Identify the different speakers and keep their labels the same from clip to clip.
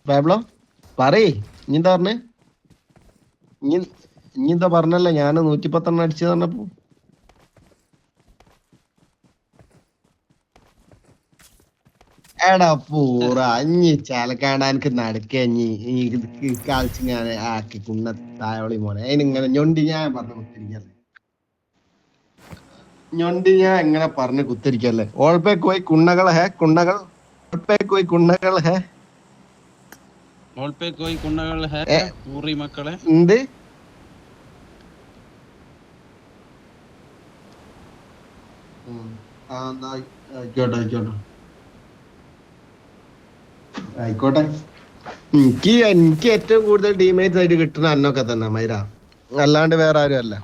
Speaker 1: Pablo പറയ് ഇനി എന്താ പറഞ്ഞേ? ഇനി എന്താ പറഞ്ഞല്ലേ ഞാന് 110 അടിച്ചു പറഞ്ഞപ്പോ? എടാ പൂറ അഞ്ഞി ചാലക്കാട് എനിക്ക് നടക്കഞ്ഞി കളിച്ച് ഞാൻ ആക്കി കുന്ന തായോളി മോനെ അതിനിങ്ങനെ ഞൊണ്ടി ഞാൻ പറഞ്ഞു കുത്തിരിക്കല്ലേ. ഞൊണ്ടി ഞാൻ എങ്ങനെ പറഞ്ഞു കുത്തിരിക്കല്ലേ. ഓൾപേ കോയി കുണ്ണകൾ ഹേ കുണ്ണകൾ. ഓൾപേ കോയി കുണ്ണകൾ ഹേ.
Speaker 2: ഓൾപേ കോയി കുണ്ണകൾ ഹേ പൂറി മക്കളെ.
Speaker 1: എന്ത്? ആയിക്കോട്ടെ. എനിക്ക് ഏറ്റവും കൂടുതൽ ടീമേറ്റ്സ് ആയിട്ട് കിട്ടുന്ന അന്നൊക്കെ തന്നെ മൈര, അല്ലാണ്ട് വേറെ ആരും അല്ല.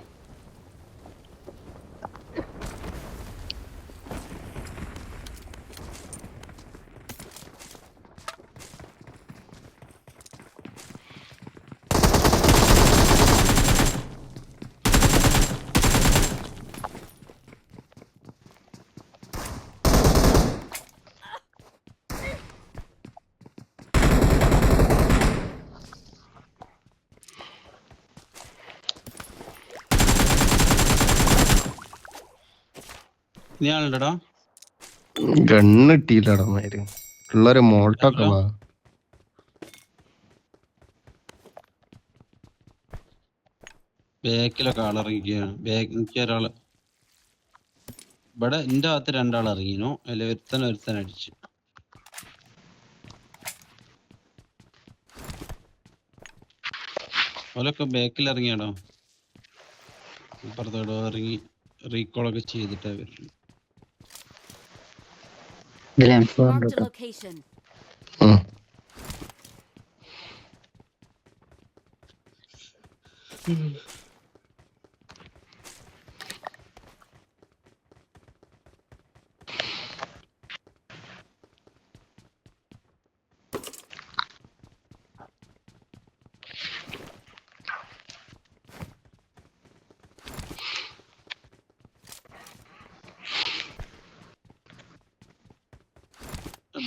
Speaker 2: നീ ആളുണ്ടോ?
Speaker 1: ഗണ്ണ് ഇട്ടില്ലടാ മൈര്. ഉള്ളൊരു മോൾട്ടൊക്കെ വാ.
Speaker 2: ബാക്കിലൊക്കെ ആളിറങ്ങിക്കുകയാണ്. എനിക്ക് ഒരാള് ഇവിടെ എന്റെ ഭാഗത്ത് രണ്ടാൾ ഇറങ്ങിനു. അതിൽ ഒരുത്തൻ അടിച്ചു. ഓലൊക്കെ ബാക്കിൽ ഇറങ്ങിയാടോ. ഇപ്പുറത്തോടോ ഇറങ്ങി റീകോളൊക്കെ ചെയ്തിട്ടാ വരുന്നത്.
Speaker 3: Marked a location.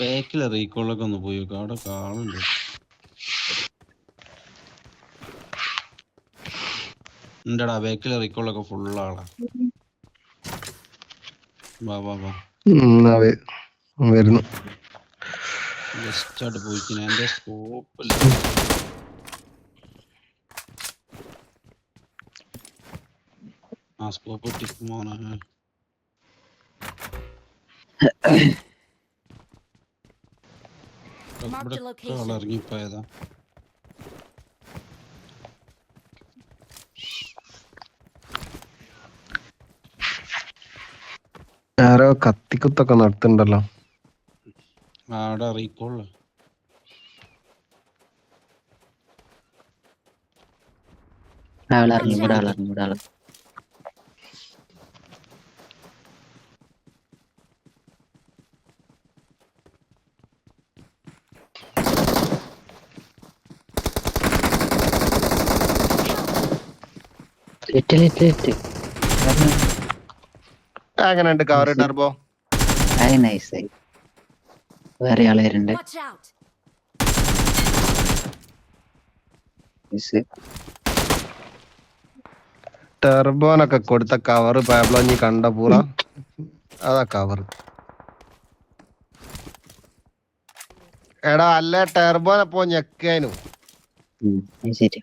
Speaker 2: ബാക്കിലെ റീകോളൊക്കെ ഒന്ന് പോയി നോക്കാം. അവിടെ കാളുണ്ട്. ഉണ്ടടാ ബാക്കിലെ റീകോളൊക്കെ ഫുള്ളാളാ. വാ
Speaker 1: വരുന്നു.
Speaker 2: ജസ്റ്റ് ആയിട്ട് പോയിക്കിന്. എന്റെ സ്കോപ്പില്ല. ആ സ്കോപ്പ് ടിക്കുമോനെ. ഇവിടെ ഇറങ്ങിപ്പോയതാ.
Speaker 1: ആരോ കത്തിക്കുത്തൊക്കെ നടത്തുന്നുണ്ടല്ലോ.
Speaker 2: അവിടെ റീകോള്
Speaker 1: അങ്ങനെയുണ്ട് കവർ ടർബോ.
Speaker 4: വേറെ ആള് വരുന്നുണ്ട്.
Speaker 1: ടെർബോനൊക്കെ കൊടുത്ത കവറ് പാബ്ലോ നീ കണ്ട പൂറ അതാ കവർ. എടാ അല്ല ടെർബോനപ്പോ ഞെക്കാനു
Speaker 4: ശരി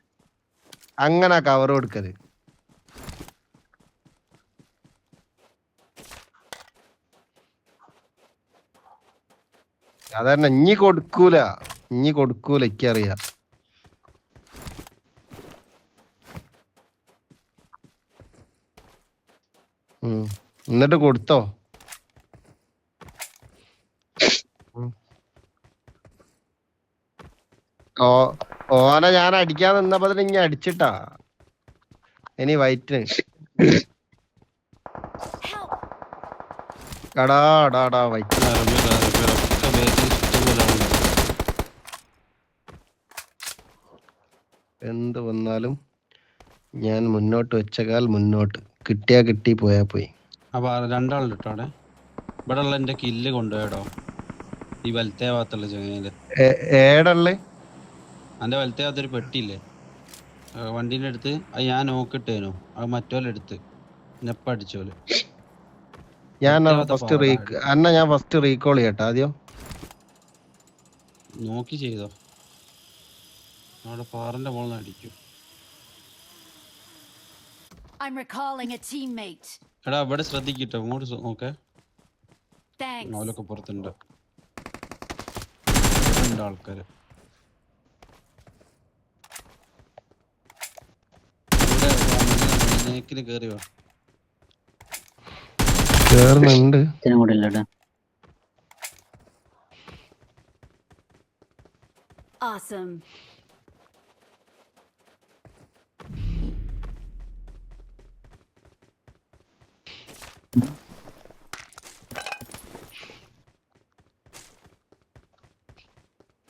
Speaker 1: അങ്ങനെ കവർ കൊടുക്കല്. അതന്നെ ഇഞ്ഞി കൊടുക്കൂല എനിക്കറിയാം. എന്നിട്ട് കൊടുത്തോ? ഓനെ ഞാൻ അടിക്കാൻ നിന്നപ്പോ ഇനി അടിച്ചിട്ടാ ഇനി വൈറ്റിന് കടാടാ വൈറ്റ്. എന്ത് വന്നാലും ഞാൻ മുന്നോട്ട് വെച്ചകാൽ മുന്നോട്ട്. കിട്ടിയാ കിട്ടി പോയാ പോയി.
Speaker 2: അപ്പൊ രണ്ടാളുണ്ട് കേട്ടോ അവിടെ. ഇവിടെ ഉള്ള എന്റെ കില്ല് കൊണ്ടുപോയടോ. ഈ വലത്തേ ഭാഗത്തുള്ള ചങ്ങയില്
Speaker 1: ഏടള്ളേ
Speaker 2: എന്റെ വലത്തെ അതൊരു പെട്ടിയില്ലേ വണ്ടീന്റെ അടുത്ത് അത് ഞാൻ നോക്കിട്ടേനു അത് മറ്റോലെടുത്ത് നെപ്പ അടിച്ചോല്
Speaker 1: ഞാൻ
Speaker 2: പറ്റാത്ത
Speaker 1: ഫസ്റ്റ്
Speaker 2: പാടാ
Speaker 1: ഞാൻ ഫസ്റ്റ് റീകോൾ ചെയ്യട്ടെ ആദ്യം.
Speaker 2: നോക്കി ചെയ്തോ അവിടെ പാറിന്റെ മുകളിൽ അടിക്കും.
Speaker 3: I'm recalling a teammate.
Speaker 2: എടാ ഇവിടെ ശ്രദ്ധിക്കട്ടോ ഇങ്ങോട്ട് നോക്കേ
Speaker 3: Thanks.
Speaker 2: അവലൊക്കെ പുറത്തുണ്ട് ആൾക്കാര് നേക്കില് കേറി വാ.
Speaker 1: കേറുന്നുണ്ട്.
Speaker 4: ഇതിനും കൂടെ ഇല്ലടാ.
Speaker 3: Awesome.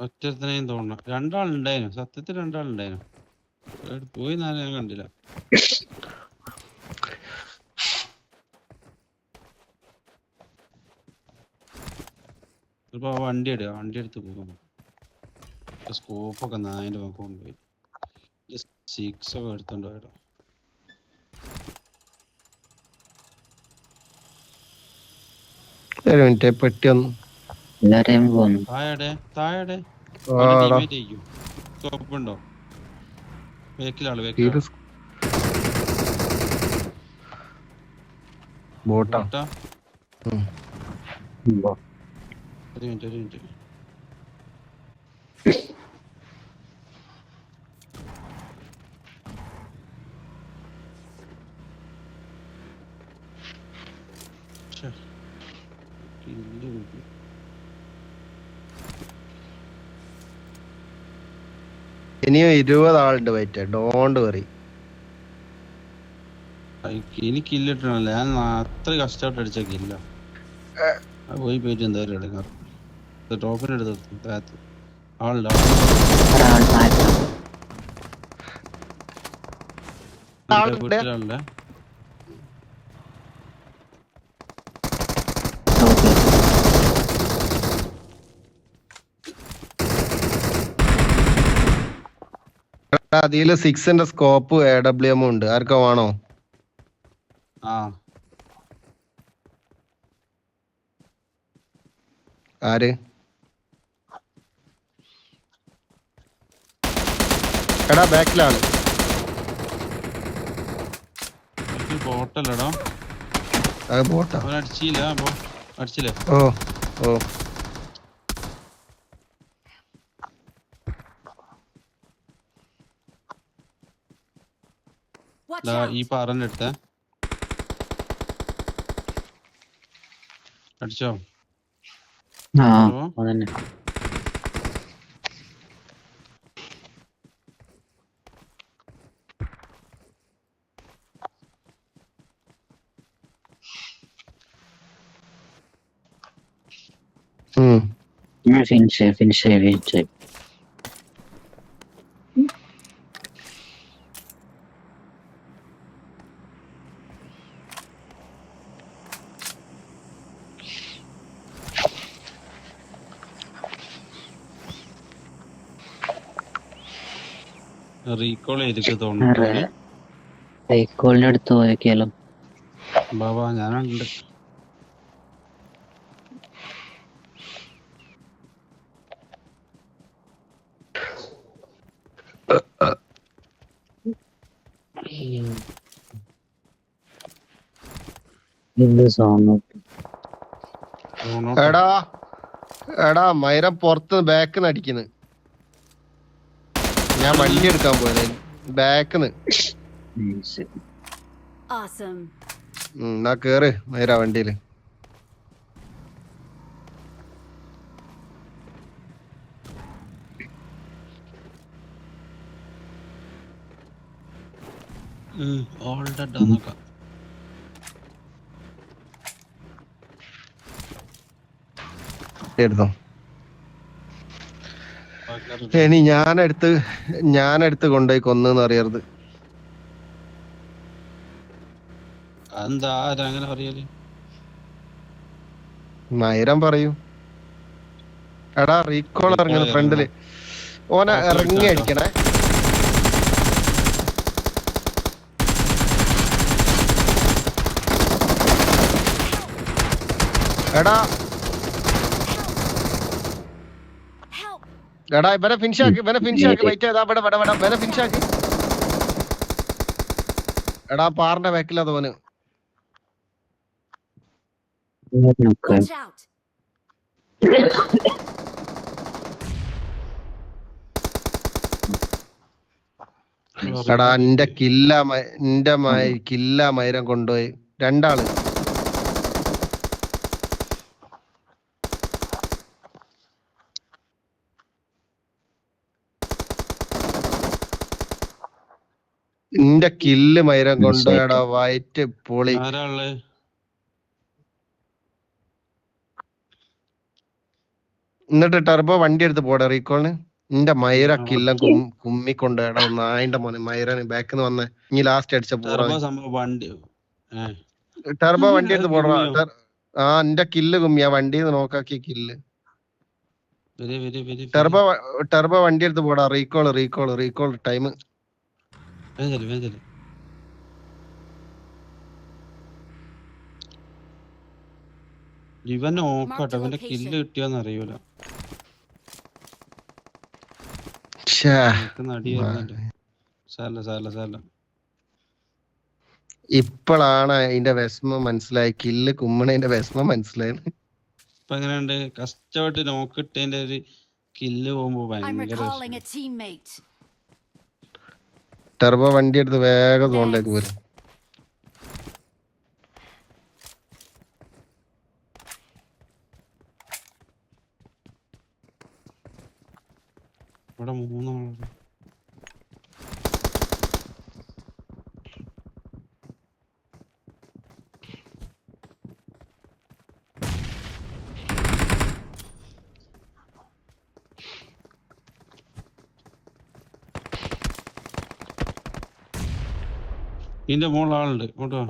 Speaker 2: ഒറ്റത്തിനെയും തോന്നണം. രണ്ടാളുണ്ടായിരുന്നു സത്യത്തിൽ രണ്ടാളുണ്ടായിരുന്നു. പോയി ഞാൻ കണ്ടില്ല. ചിലപ്പോ വണ്ടി എടുത്ത് പോകും. സ്കോപ്പൊക്കെ നായന്റെ നോക്കി കൊണ്ടുപോയി. 6 ഒക്കെ എടുത്തോണ്ട് പോയടോ.
Speaker 1: ഒരു മിനിറ്റ് പെട്ടി ഒന്ന്.
Speaker 4: എല്ലാരെയും പോന്നു.
Speaker 2: താഴെ
Speaker 1: ആടാ.
Speaker 2: ടീമേറ്റ് ചെയ്യും. സ്കോപ്പുണ്ടോ? വേക്കിലാള്
Speaker 1: ബോട്ടാ.
Speaker 2: ബോട്ടാ?
Speaker 4: ബോ.
Speaker 2: ഒരു മിനിറ്റ്
Speaker 1: ഇനിയും 20 ആളുണ്ട് വൈറ്റ്. Don't worry.
Speaker 2: എനിക്ക് കില്ലിട്ടണല്ലേ. ഞാൻ അത്ര കഷ്ടപ്പെട്ട് അടിച്ച കില്ല പോയിട്ട് എന്തായാലും എടുക്കാം. ടോപ്പിന് എടുത്ത് താഴത്ത് ആളുണ്ട്. വീട്ടിലാളുടെ
Speaker 1: അതില് 6ന്റെ സ്കോപ്പ് AWM ഉണ്ട്. ആർക്കോ വേണോ? ആര്? എടാ ബാക്കിലാണ്.
Speaker 2: ബോട്ടല്ലടോ.
Speaker 1: അത് ബോട്ടാ.
Speaker 2: അടിച്ചില്ലേ?
Speaker 1: ഓ
Speaker 3: Watch out.
Speaker 2: ഈ പാറന്റെ അടുത്ത അടിച്ചോ?
Speaker 4: അതന്നെ. ഫിനിഷ്.
Speaker 2: റീകോൾ ചെയ്തിട്ട് തോന്നുന്നു.
Speaker 4: റീകോളിന്റെ അടുത്ത് പോയേക്കാലോ.
Speaker 2: ബാബാ ഞാനുണ്ട്.
Speaker 1: എടാ മൈരം പുറത്ത് ബാക്കിന്ന് അടിക്കുന്നു. ഞാൻ വണ്ടി എടുക്കാൻ പോയത് ബാക്കിന്ന്.
Speaker 3: Awesome.
Speaker 1: എന്നാ കേറ് മൈര വണ്ടിയില്.
Speaker 2: നോക്കാം.
Speaker 1: എടുത്തോ. ഇനി ഞാനെടുത്ത് കൊണ്ടുപോയി കൊന്നെന്ന് അറിയരുത്.
Speaker 2: എന്താ അങ്ങനെ പറയല്?
Speaker 1: മൈരം പറയൂ. എടാ റീകോൾ ഇറങ്ങുന്നു ഫ്രണ്ടില്. ഓനെ ഇറങ്ങി അടിക്കണേ. എടാ
Speaker 3: Help!
Speaker 1: എടാ ഇവനെ ഫിനിഷ് ആക്കി വെയിറ്റ് ചെയ്താ ഇവനെ ഫിനിഷ് ആക്കി. എടാ പാറിന്റെ ബാക്കിലാ തോന്.
Speaker 3: Watch out!
Speaker 1: എടാ എന്റെ കില്ല മൈരം കൊണ്ടുപോയി. രണ്ടാള് എന്റെ കില്ല് മൈരം കൊണ്ടുപോയടാ. വൈറ്റ് പൊളി.
Speaker 2: ആരാള്
Speaker 1: എന്നിട്ട് ടെർബോ വണ്ടി എടുത്ത് പോടാ റീകോളിന്. നിന്റെ മൈര കില്ലം കുമ്മിക്കൊണ്ടുപോയടാ. നായിന്റെ മോനെ മൈരന് ബാക്കിന്ന് വന്നേ. ഇനി ലാസ്റ്റ് അടിച്ച പോടാ.
Speaker 2: സംഭവം വണ്ടി
Speaker 1: ടെർബോ വണ്ടി എടുത്ത് പോടാ. ആ എന്റെ കില്ല് കുമ്മിയാ വണ്ടിന്ന് നോക്കാക്കിയ കില്ല്. ടെർബോ വണ്ടി എടുത്ത് പോടാ. Recall time.
Speaker 2: ഇവൻ നോക്കട്ടെ, ഇവന്റെ കില്ല് കിട്ടിയോന്ന് അറിയൂല. നടി വരുന്നുണ്ട്. സാല
Speaker 1: ഇപ്പോഴാണ് അതിന്റെ വിഷമം മനസ്സിലായി. കില്ല് കുമ്മണേന്റെ വിഷമം മനസ്സിലായത്.
Speaker 2: ഇപ്പൊ എങ്ങനെയുണ്ട്? കഷ്ടപ്പെട്ട് നോക്കിട്ടേന്റെ ഒരു കില്ല് പോകുമ്പോ
Speaker 3: I'm
Speaker 2: ഭയങ്കര
Speaker 3: recalling a teammate.
Speaker 1: ടെർബോ വണ്ടി എടുത്ത് വേഗം സോണിലേക്ക് പോരും.
Speaker 2: ഇവിടെ 3 ആളുണ്ട്. ഇതിന്റെ മുകളിൽ ആളുണ്ട്. ഇങ്ങോട്ട് വാ.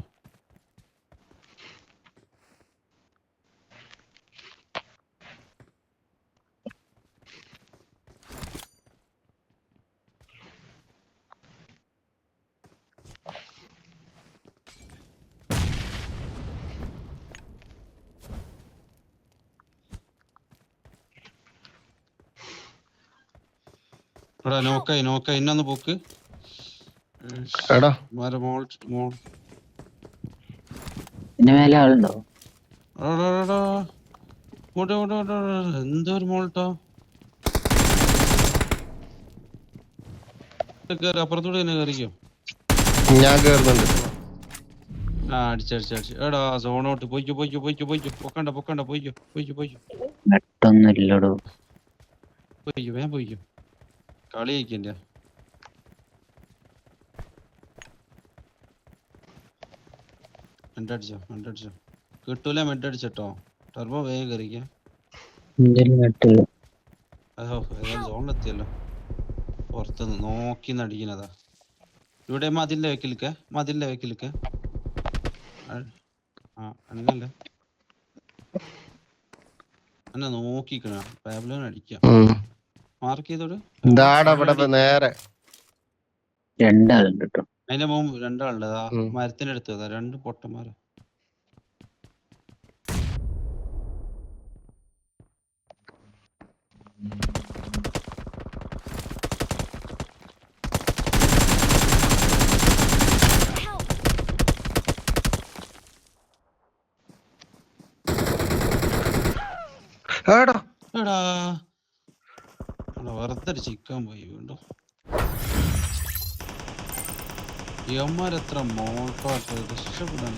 Speaker 2: ഇവിടെ നോക്കായി ഇന്നൊന്ന് പോക്ക്.
Speaker 1: എടാ
Speaker 4: പിന്നെ മേലെ ആളുണ്ടോ?
Speaker 2: എന്തോ ഒരു മോൾട്ടോ കേറി അപ്പുറത്തൂടെ തന്നെ കയറിക്കോ.
Speaker 1: ഞാൻ കേറുന്നുണ്ട്.
Speaker 2: ആ അടിച്ചടിച്ച് എടാ സോണോട്ട് പോയിക്കോ. പൊക്കണ്ട പോയിക്കോ.
Speaker 4: നെട്ടൊന്നുമില്ലടോ.
Speaker 2: വേഗം പോയിക്കോ. കളി ജയിക്കണ്ട. മെഡടിച്ചോ കിട്ടൂല. മെഡടിച്ചോ ടർബോ വേഗം കയറിക്കാം. അതോ ഏതായാലും സോണിലെത്തിയല്ലോ. പുറത്തുനിന്ന് നോക്കി നടിക്കുന്നതാ. ഇവിടെ മതിലിന്റെ വെക്കിലിക്ക. അങ്ങനല്ല എന്നെ നോക്കിക്കണ പാബ്ലോൻ അടിക്കാം. മാർക്ക് ചെയ്തോട്.
Speaker 1: നേരെ
Speaker 4: രണ്ടാളുണ്ട് കേട്ടോ.
Speaker 2: അതിന്റെ മുമ്പ് രണ്ടാളുണ്ട്. മരത്തിന്റെ അടുത്ത് 2 പൊട്ടന്മാരാ.
Speaker 1: എടാ
Speaker 2: വെറുതെ ചിക്കാൻ പോയി വീണ്ടും. യവന്മാരെത്ര മോട്ടോ രക്ഷപ്പെടാൻ